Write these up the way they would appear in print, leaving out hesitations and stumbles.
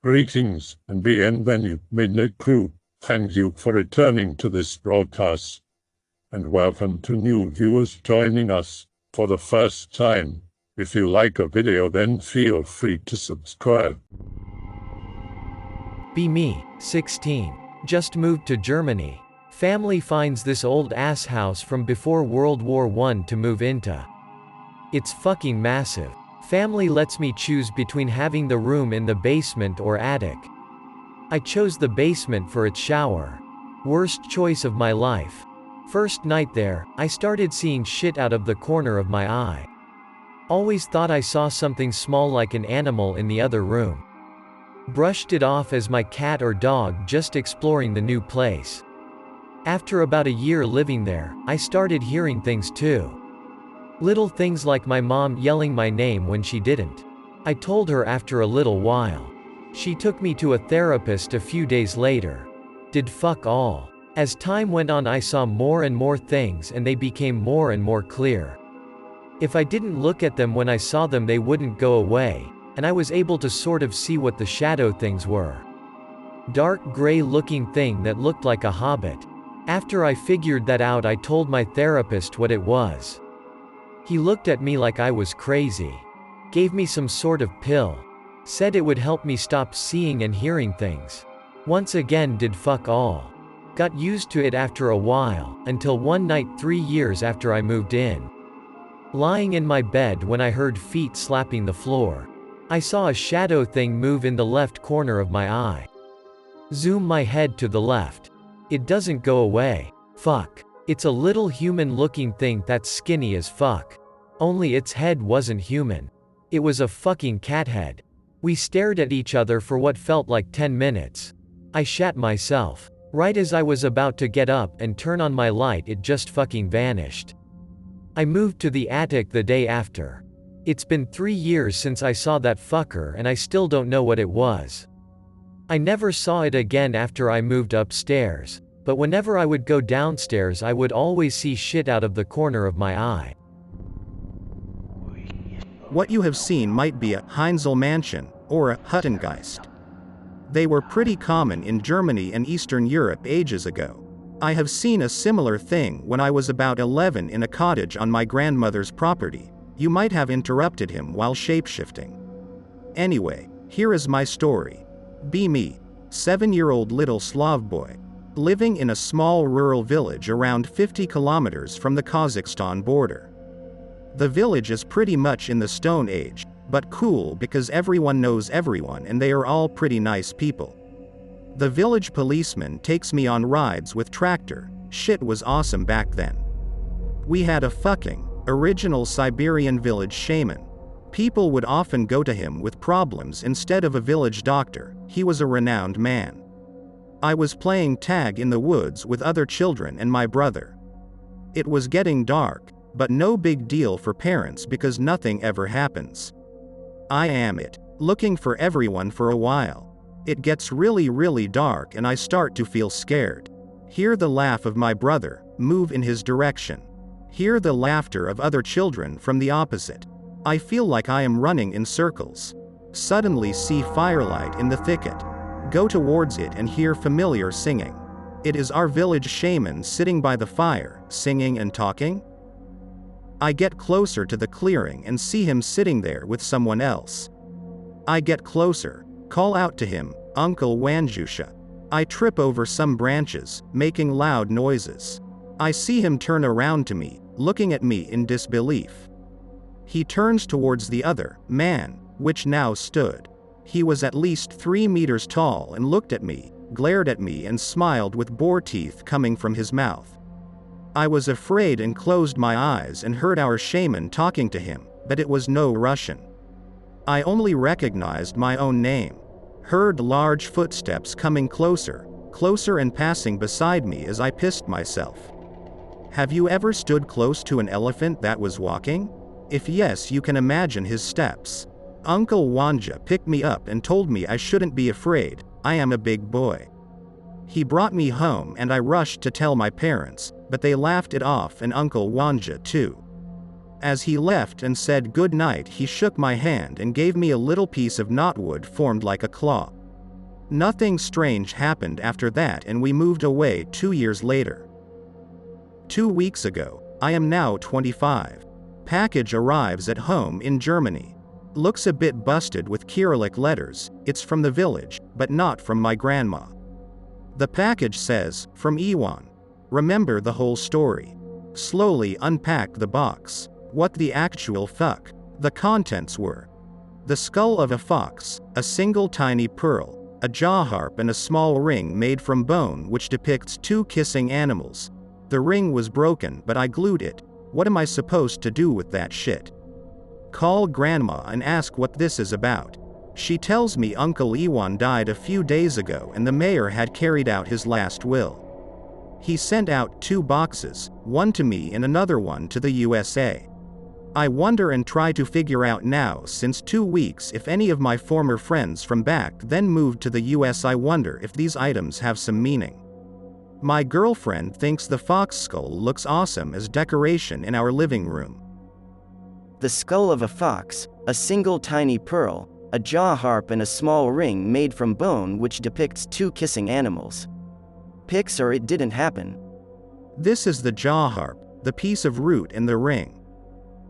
Greetings and bienvenue, Midnight Crew. Thank you for returning to this broadcast, and welcome to new viewers joining us for the first time. If you like a video, then feel free to subscribe. Be me, 16. Just moved to Germany. Family finds this old ass house from before World War I to move into. It's fucking massive. Family lets me choose between having the room in the basement or attic. I chose the basement for its shower. Worst choice of my life. First night there, I started seeing shit out of the corner of my eye. Always thought I saw something small like an animal in the other room. Brushed it off as my cat or dog just exploring the new place. After about a year living there, I started hearing things too. Little things like my mom yelling my name when she didn't. I told her after a little while. She took me to a therapist a few days later. Did fuck all. As time went on, I saw more and more things and they became more and more clear. If I didn't look at them when I saw them, they wouldn't go away, and I was able to sort of see what the shadow things were. Dark gray looking thing that looked like a hobbit. After I figured that out, I told my therapist what it was. He looked at me like I was crazy. Gave me some sort of pill. Said it would help me stop seeing and hearing things. Once again, did fuck all. Got used to it after a while, until one night 3 years after I moved in. Lying in my bed when I heard feet slapping the floor. I saw a shadow thing move in the left corner of my eye. Zoom my head to the left. It doesn't go away. Fuck. It's a little human-looking thing that's skinny as fuck. Only its head wasn't human. It was a fucking cat head. We stared at each other for what felt like 10 minutes. I shat myself. Right as I was about to get up and turn on my light, it just fucking vanished. I moved to the attic the day after. It's been 3 years since I saw that fucker and I still don't know what it was. I never saw it again after I moved upstairs, but whenever I would go downstairs I would always see shit out of the corner of my eye. What you have seen might be a Heinzelmännchen, or a Huttengeist. They were pretty common in Germany and Eastern Europe ages ago. I have seen a similar thing when I was about 11 in a cottage on my grandmother's property. You might have interrupted him while shapeshifting. Anyway, here is my story. Be me, 7-year-old little Slav boy, living in a small rural village around 50 kilometers from the Kazakhstan border. The village is pretty much in the Stone Age, but cool because everyone knows everyone and they are all pretty nice people. The village policeman takes me on rides with tractor. Shit was awesome back then. We had a fucking original Siberian village shaman. People would often go to him with problems instead of a village doctor. He was a renowned man. I was playing tag in the woods with other children and my brother. It was getting dark, but no big deal for parents because nothing ever happens. I am looking for everyone for a while. It gets really dark and I start to feel scared. Hear the laugh of my brother, move in his direction. Hear the laughter of other children from the opposite. I feel like I am running in circles. Suddenly see firelight in the thicket. Go towards it and hear familiar singing. It is our village shaman sitting by the fire, singing and talking. I get closer to the clearing and see him sitting there with someone else. I get closer, call out to him, Uncle Wanjusha. I trip over some branches, making loud noises. I see him turn around to me, looking at me in disbelief. He turns towards the other man, which now stood. He was at least 3 meters tall and looked at me, glared at me and smiled with boar teeth coming from his mouth. I was afraid and closed my eyes and heard our shaman talking to him, but it was no Russian. I only recognized my own name. Heard large footsteps coming closer and passing beside me as I pissed myself. Have you ever stood close to an elephant that was walking? If yes, you can imagine his steps. Uncle Wanja picked me up and told me I shouldn't be afraid, I am a big boy. He brought me home and I rushed to tell my parents, but they laughed it off and Uncle Wanja too. As he left and said good night, he shook my hand and gave me a little piece of knotwood formed like a claw. Nothing strange happened after that and we moved away 2 years later. 2 weeks ago, I am now 25. Package arrives at home in Germany. Looks a bit busted with Cyrillic letters, it's from the village, but not from my grandma. The package says, from Iwan. Remember the whole story. Slowly unpack the box. What the actual fuck? The contents were the skull of a fox, a single tiny pearl, a jaw harp and a small ring made from bone which depicts 2 kissing animals. The ring was broken but I glued it. What am I supposed to do with that shit? Call grandma and ask what this is about. She tells me Uncle Iwan died a few days ago and the mayor had carried out his last will. He sent out 2 boxes, one to me and another one to the USA. I wonder and try to figure out now since 2 weeks if any of my former friends from back then moved to the US. I wonder if these items have some meaning. My girlfriend thinks the fox skull looks awesome as decoration in our living room. The skull of a fox, a single tiny pearl, a jaw harp and a small ring made from bone which depicts 2 kissing animals. Pics or it didn't happen. This is the jaw harp, the piece of root and the ring.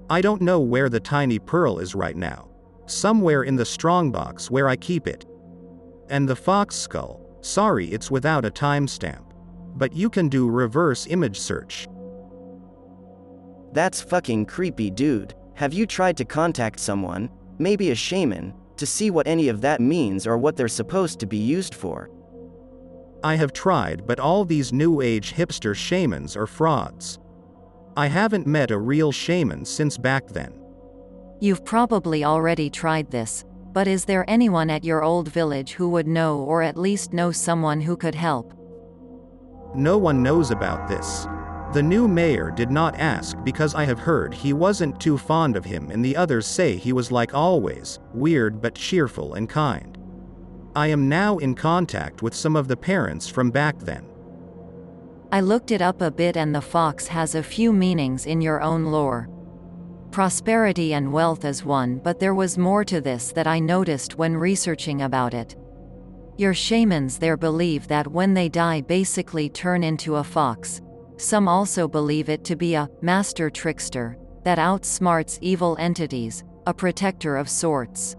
I don't know where the tiny pearl is right now. Somewhere in the strongbox where I keep it. And the fox skull, sorry it's without a timestamp. But you can do reverse image search. That's fucking creepy, dude. Have you tried to contact someone, maybe a shaman, to see what any of that means or what they're supposed to be used for? I have tried, but all these new age hipster shamans are frauds. I haven't met a real shaman since back then. You've probably already tried this, but is there anyone at your old village who would know or at least know someone who could help? No one knows about this. The new mayor did not ask because I have heard he wasn't too fond of him and the others say he was like always, weird but cheerful and kind. I am now in contact with some of the parents from back then. I looked it up a bit and the fox has a few meanings in your own lore. Prosperity and wealth is one, but there was more to this that I noticed when researching about it. Your shamans there believe that when they die basically turn into a fox. Some also believe it to be a master trickster that outsmarts evil entities, a protector of sorts.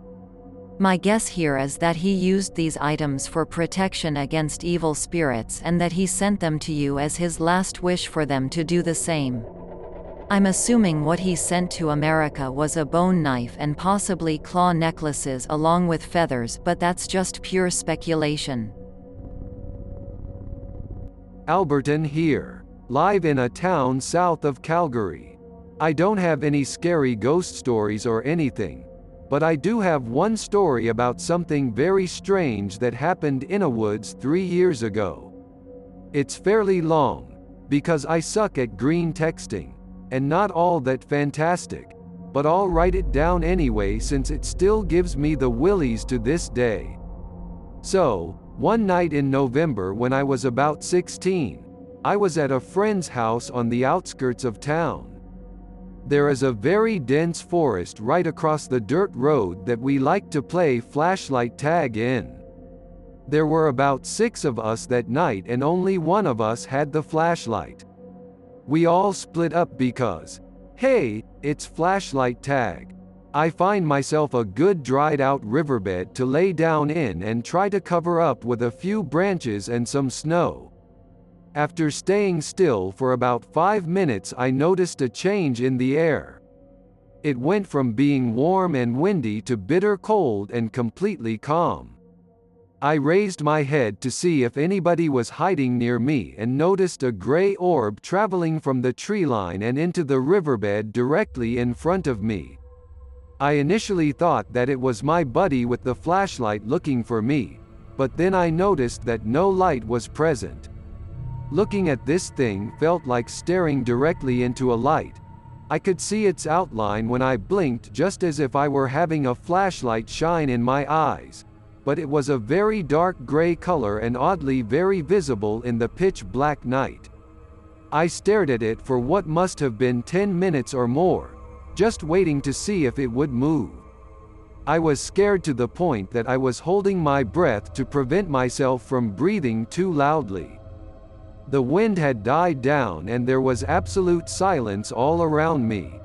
My guess here is that he used these items for protection against evil spirits and that he sent them to you as his last wish for them to do the same. I'm assuming what he sent to America was a bone knife and possibly claw necklaces along with feathers, but that's just pure speculation. Alberton here, live in a town south of Calgary. I don't have any scary ghost stories or anything, but I do have one story about something very strange that happened in Innawoods 3 years ago. It's fairly long, because I suck at green texting, and not all that fantastic, but I'll write it down anyway since it still gives me the willies to this day. So, one night in November when I was about 16, I was at a friend's house on the outskirts of town. There is a very dense forest right across the dirt road that we like to play flashlight tag in. There were about 6 of us that night and only one of us had the flashlight. We all split up because, hey, it's flashlight tag. I find myself a good dried out riverbed to lay down in and try to cover up with a few branches and some snow. After staying still for about 5 minutes, I noticed a change in the air. It went from being warm and windy to bitter cold and completely calm. I raised my head to see if anybody was hiding near me and noticed a gray orb traveling from the tree line and into the riverbed directly in front of me. I initially thought that it was my buddy with the flashlight looking for me, but then I noticed that no light was present. Looking at this thing felt like staring directly into a light. I could see its outline when I blinked, just as if I were having a flashlight shine in my eyes, but it was a very dark gray color and oddly very visible in the pitch black night. I stared at it for what must have been 10 minutes or more, just waiting to see if it would move. I was scared to the point that I was holding my breath to prevent myself from breathing too loudly. The wind had died down and there was absolute silence all around me.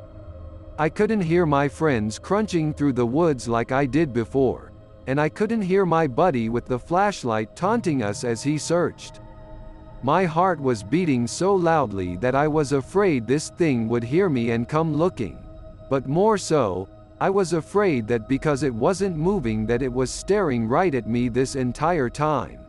I couldn't hear my friends crunching through the woods like I did before, and I couldn't hear my buddy with the flashlight taunting us as he searched. My heart was beating so loudly that I was afraid this thing would hear me and come looking. But more so, I was afraid that because it wasn't moving that it was staring right at me this entire time.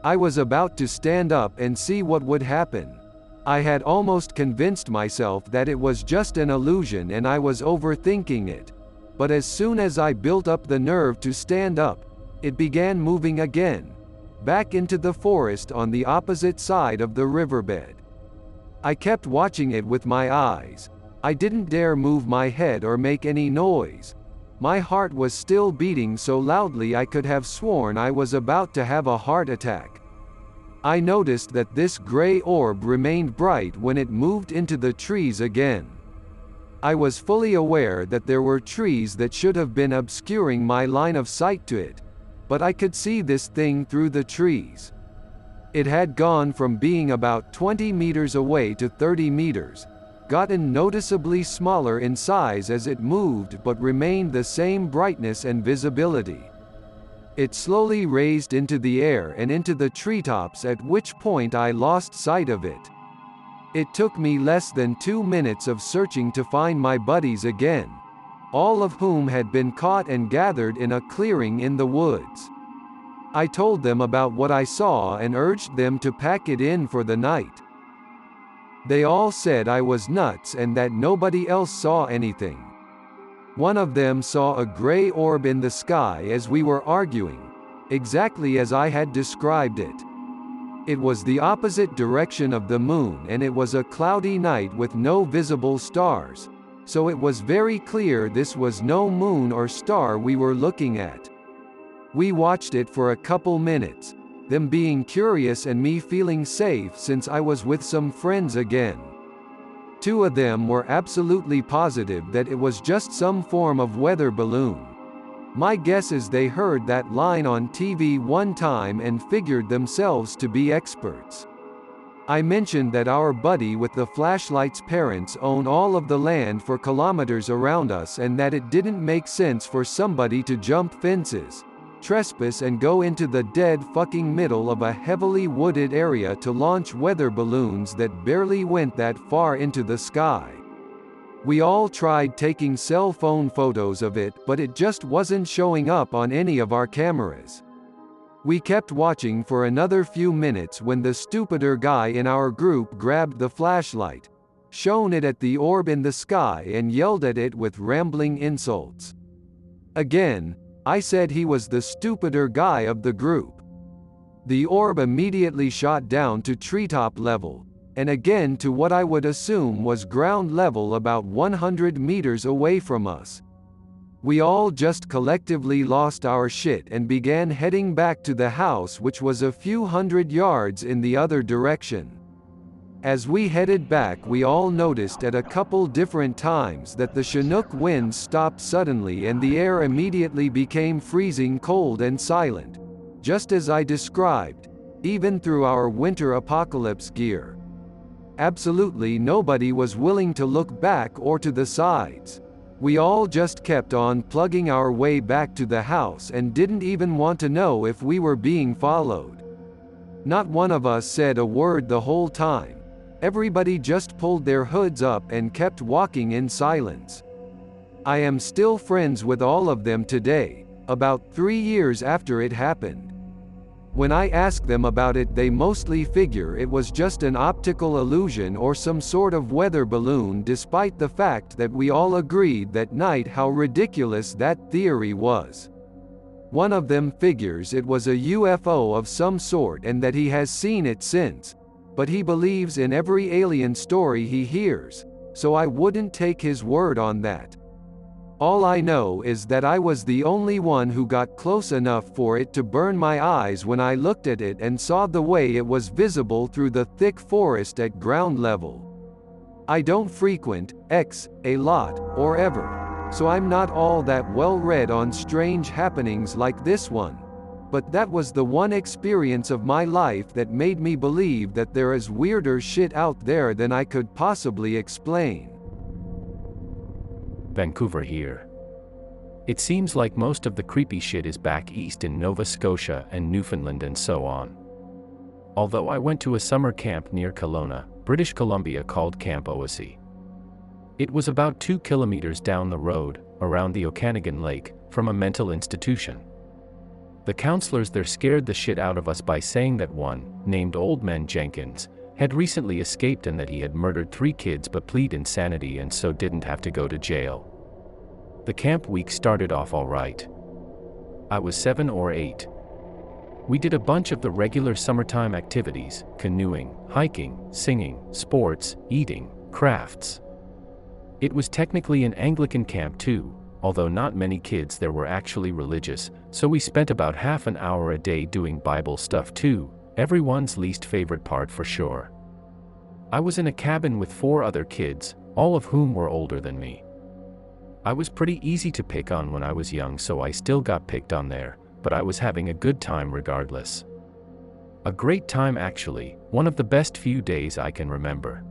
I was about to stand up and see what would happen. I had almost convinced myself that it was just an illusion and I was overthinking it. But as soon as I built up the nerve to stand up, it began moving again, back into the forest on the opposite side of the riverbed. I kept watching it with my eyes. I didn't dare move my head or make any noise. My heart was still beating so loudly I could have sworn I was about to have a heart attack. I noticed that this gray orb remained bright when it moved into the trees again. I was fully aware that there were trees that should have been obscuring my line of sight to it, but I could see this thing through the trees. It had gone from being about 20 meters away to 30 meters, gotten noticeably smaller in size as it moved but remained the same brightness and visibility. It slowly raised into the air and into the treetops, at which point I lost sight of it. It took me less than 2 minutes of searching to find my buddies again, all of whom had been caught and gathered in a clearing in the woods. I told them about what I saw and urged them to pack it in for the night. They all said I was nuts and that nobody else saw anything. One of them saw a gray orb in the sky as we were arguing, exactly as I had described it. It was the opposite direction of the moon and it was a cloudy night with no visible stars, so it was very clear this was no moon or star we were looking at. We watched it for a couple minutes, them being curious and me feeling safe since I was with some friends again. 2 of them were absolutely positive that it was just some form of weather balloon. My guess is they heard that line on TV one time and figured themselves to be experts. I mentioned that our buddy with the flashlight's parents own all of the land for kilometers around us and that it didn't make sense for somebody to jump fences, trespass and go into the dead fucking middle of a heavily wooded area to launch weather balloons that barely went that far into the sky. We all tried taking cell phone photos of it, but it just wasn't showing up on any of our cameras. We kept watching for another few minutes when the stupider guy in our group grabbed the flashlight, shone it at the orb in the sky and yelled at it with rambling insults. Again, I said he was the stupider guy of the group. The orb immediately shot down to treetop level, and again to what I would assume was ground level about 100 meters away from us. We all just collectively lost our shit and began heading back to the house, which was a few hundred yards in the other direction. As we headed back, we all noticed at a couple different times that the Chinook winds stopped suddenly and the air immediately became freezing cold and silent, just as I described, even through our winter apocalypse gear. Absolutely nobody was willing to look back or to the sides. We all just kept on plugging our way back to the house and didn't even want to know if we were being followed. Not one of us said a word the whole time. Everybody just pulled their hoods up and kept walking in silence. I am still friends with all of them today, about 3 years after it happened. When I ask them about it, they mostly figure it was just an optical illusion or some sort of weather balloon, despite the fact that we all agreed that night how ridiculous that theory was. One of them figures it was a UFO of some sort and that he has seen it since, but he believes in every alien story he hears, so I wouldn't take his word on that. All I know is that I was the only one who got close enough for it to burn my eyes when I looked at it and saw the way it was visible through the thick forest at ground level. I don't frequent a lot, or ever. so I'm not all that well read on strange happenings like this one. But that was the one experience of my life that made me believe that there is weirder shit out there than I could possibly explain. Vancouver here. It seems like most of the creepy shit is back east in Nova Scotia and Newfoundland and so on. Although I went to a summer camp near Kelowna, British Columbia called Camp Oassi. It was about 2 kilometers down the road, around the Okanagan Lake, from a mental institution. The counselors there scared the shit out of us by saying that one, named Old Man Jenkins, had recently escaped and that he had murdered 3 kids but pleaded insanity and so didn't have to go to jail. The camp week started off alright. I was 7 or 8. We did a bunch of the regular summertime activities: canoeing, hiking, singing, sports, eating, crafts. It was technically an Anglican camp too, although not many kids there were actually religious, so we spent about half an hour a day doing Bible stuff too, everyone's least favorite part for sure. I was in a cabin with 4 other kids, all of whom were older than me. I was pretty easy to pick on when I was young, so I still got picked on there, but I was having a good time regardless. A great time actually, one of the best few days I can remember.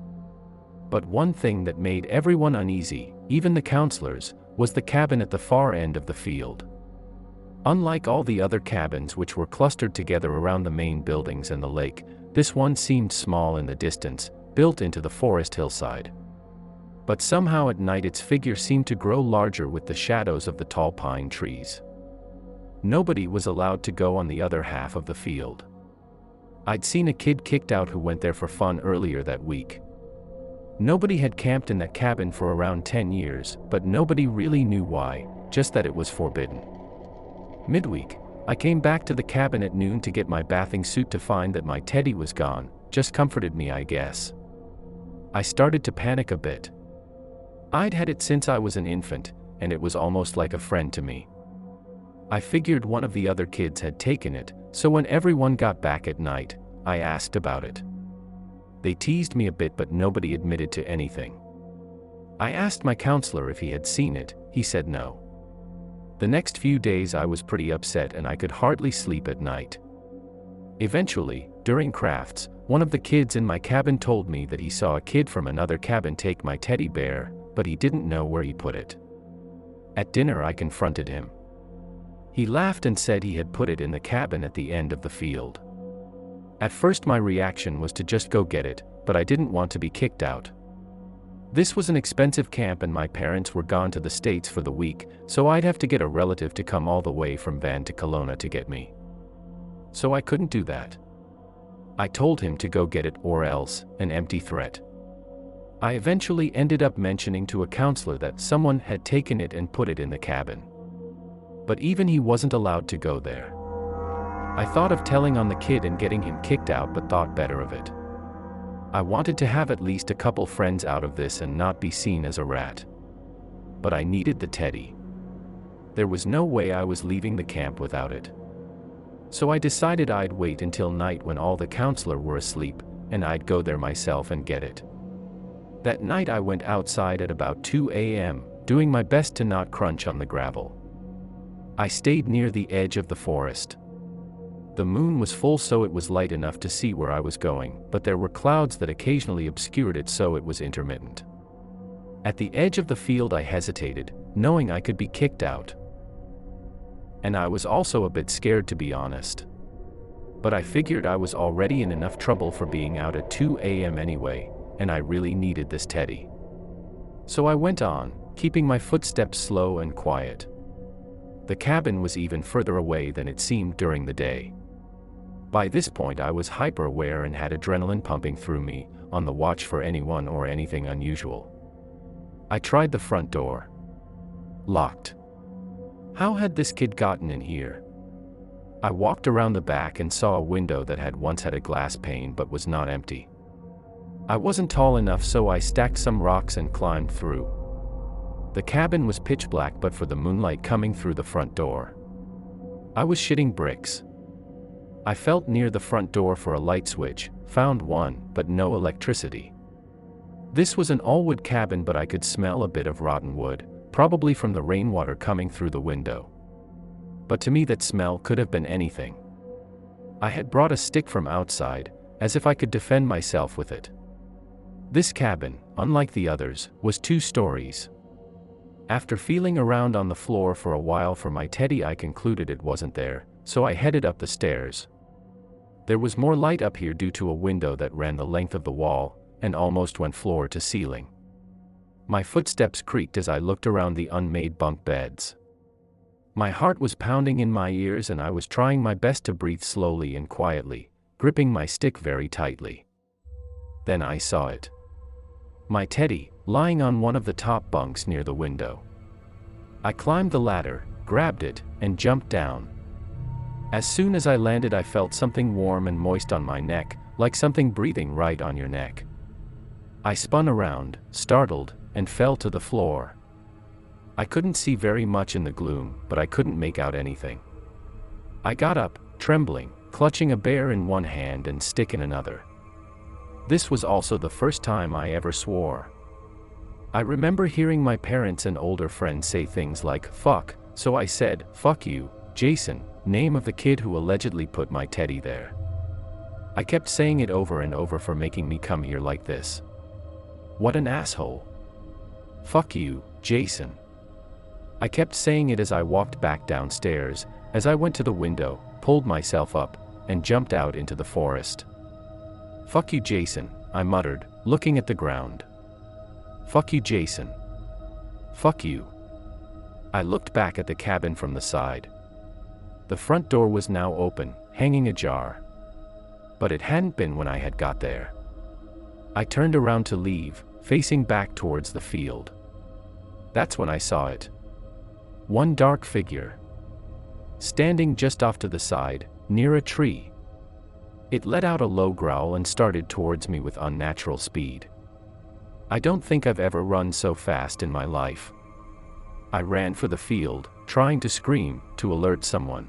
But one thing that made everyone uneasy, even the counselors, was the cabin at the far end of the field. Unlike all the other cabins which were clustered together around the main buildings and the lake, this one seemed small in the distance, built into the forest hillside. But somehow at night its figure seemed to grow larger with the shadows of the tall pine trees. Nobody was allowed to go on the other half of the field. I'd seen a kid kicked out who went there for fun earlier that week. Nobody had camped in that cabin for around 10 years, but nobody really knew why, just that it was forbidden. Midweek, I came back to the cabin at noon to get my bathing suit to find that my teddy was gone. Just comforted me, I guess. I started to panic a bit. I'd had it since I was an infant, and it was almost like a friend to me. I figured one of the other kids had taken it, so when everyone got back at night, I asked about it. They teased me a bit, but nobody admitted to anything. I asked my counselor if he had seen it. He said no. The next few days I was pretty upset and I could hardly sleep at night. Eventually, during crafts, one of the kids in my cabin told me that he saw a kid from another cabin take my teddy bear, but he didn't know where he put it. At dinner I confronted him. He laughed and said he had put it in the cabin at the end of the field. At first my reaction was to just go get it, but I didn't want to be kicked out. This was an expensive camp and my parents were gone to the States for the week, so I'd have to get a relative to come all the way from Van to Kelowna to get me. So I couldn't do that. I told him to go get it or else, an empty threat. I eventually ended up mentioning to a counselor that someone had taken it and put it in the cabin. But even he wasn't allowed to go there. I thought of telling on the kid and getting him kicked out, but thought better of it. I wanted to have at least a couple friends out of this and not be seen as a rat. But I needed the teddy. There was no way I was leaving the camp without it. So I decided I'd wait until night when all the counselor were asleep, and I'd go there myself and get it. That night I went outside at about 2 a.m., doing my best to not crunch on the gravel. I stayed near the edge of the forest. The moon was full, so it was light enough to see where I was going, but there were clouds that occasionally obscured it, so it was intermittent. At the edge of the field I hesitated, knowing I could be kicked out. And I was also a bit scared, to be honest. But I figured I was already in enough trouble for being out at 2 a.m. anyway, and I really needed this teddy. So I went on, keeping my footsteps slow and quiet. The cabin was even further away than it seemed during the day. By this point I was hyper-aware and had adrenaline pumping through me, on the watch for anyone or anything unusual. I tried the front door. Locked. How had this kid gotten in here? I walked around the back and saw a window that had once had a glass pane but was not empty. I wasn't tall enough, so I stacked some rocks and climbed through. The cabin was pitch black but for the moonlight coming through the front door. I was shitting bricks. I felt near the front door for a light switch, found one, but no electricity. This was an all-wood cabin, but I could smell a bit of rotten wood, probably from the rainwater coming through the window. But to me that smell could have been anything. I had brought a stick from outside, as if I could defend myself with it. This cabin, unlike the others, was 2 stories. After feeling around on the floor for a while for my teddy, I concluded it wasn't there, so I headed up the stairs. There was more light up here due to a window that ran the length of the wall, and almost went floor to ceiling. My footsteps creaked as I looked around the unmade bunk beds. My heart was pounding in my ears and I was trying my best to breathe slowly and quietly, gripping my stick very tightly. Then I saw it. My teddy, lying on one of the top bunks near the window. I climbed the ladder, grabbed it, and jumped down. As soon as I landed, I felt something warm and moist on my neck, like something breathing right on your neck. I spun around, startled, and fell to the floor. I couldn't see very much in the gloom, but I couldn't make out anything. I got up, trembling, clutching a bear in one hand and stick in another. This was also the first time I ever swore. I remember hearing my parents and older friends say things like, "Fuck," so I said, "Fuck you, Jason," name of the kid who allegedly put my teddy there. I kept saying it over and over for making me come here like this. What an asshole. Fuck you, Jason. I kept saying it as I walked back downstairs, as I went to the window, pulled myself up, and jumped out into the forest. Fuck you, Jason, I muttered, looking at the ground. Fuck you, Jason. Fuck you. I looked back at the cabin from the side. The front door was now open, hanging ajar. But it hadn't been when I had got there. I turned around to leave, facing back towards the field. That's when I saw it. One dark figure. Standing just off to the side, near a tree. It let out a low growl and started towards me with unnatural speed. I don't think I've ever run so fast in my life. I ran for the field, trying to scream, to alert someone.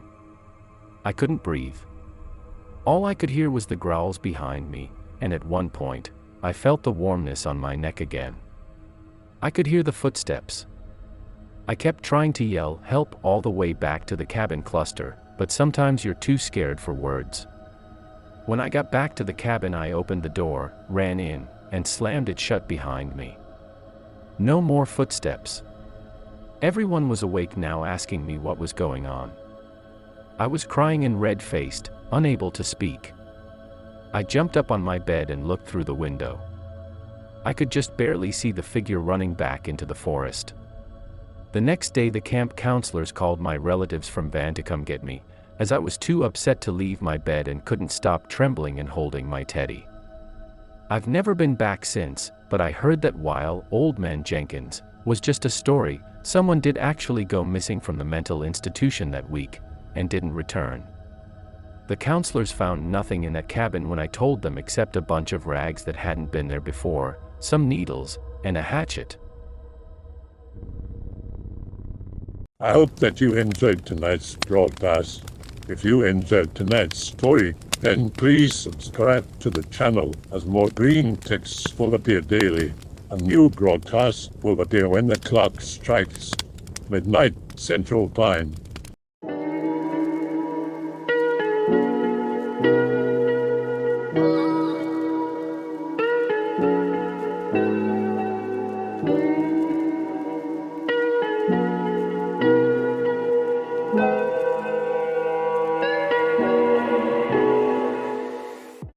I couldn't breathe. All I could hear was the growls behind me, and at one point, I felt the warmness on my neck again. I could hear the footsteps. I kept trying to yell help all the way back to the cabin cluster, but sometimes you're too scared for words. When I got back to the cabin, I opened the door, ran in, and slammed it shut behind me. No more footsteps. Everyone was awake now, asking me what was going on. I was crying and red-faced, unable to speak. I jumped up on my bed and looked through the window. I could just barely see the figure running back into the forest. The next day, the camp counselors called my relatives from Van to come get me, as I was too upset to leave my bed and couldn't stop trembling and holding my teddy. I've never been back since, but I heard that while Old Man Jenkins was just a story, someone did actually go missing from the mental institution that week, and didn't return. The counselors found nothing in that cabin when I told them except a bunch of rags that hadn't been there before, some needles, and a hatchet. I hope that you enjoyed tonight's broadcast. If you enjoyed tonight's story, then please subscribe to the channel, as more Greentext will appear daily. A new broadcast will appear when the clock strikes midnight Central Time.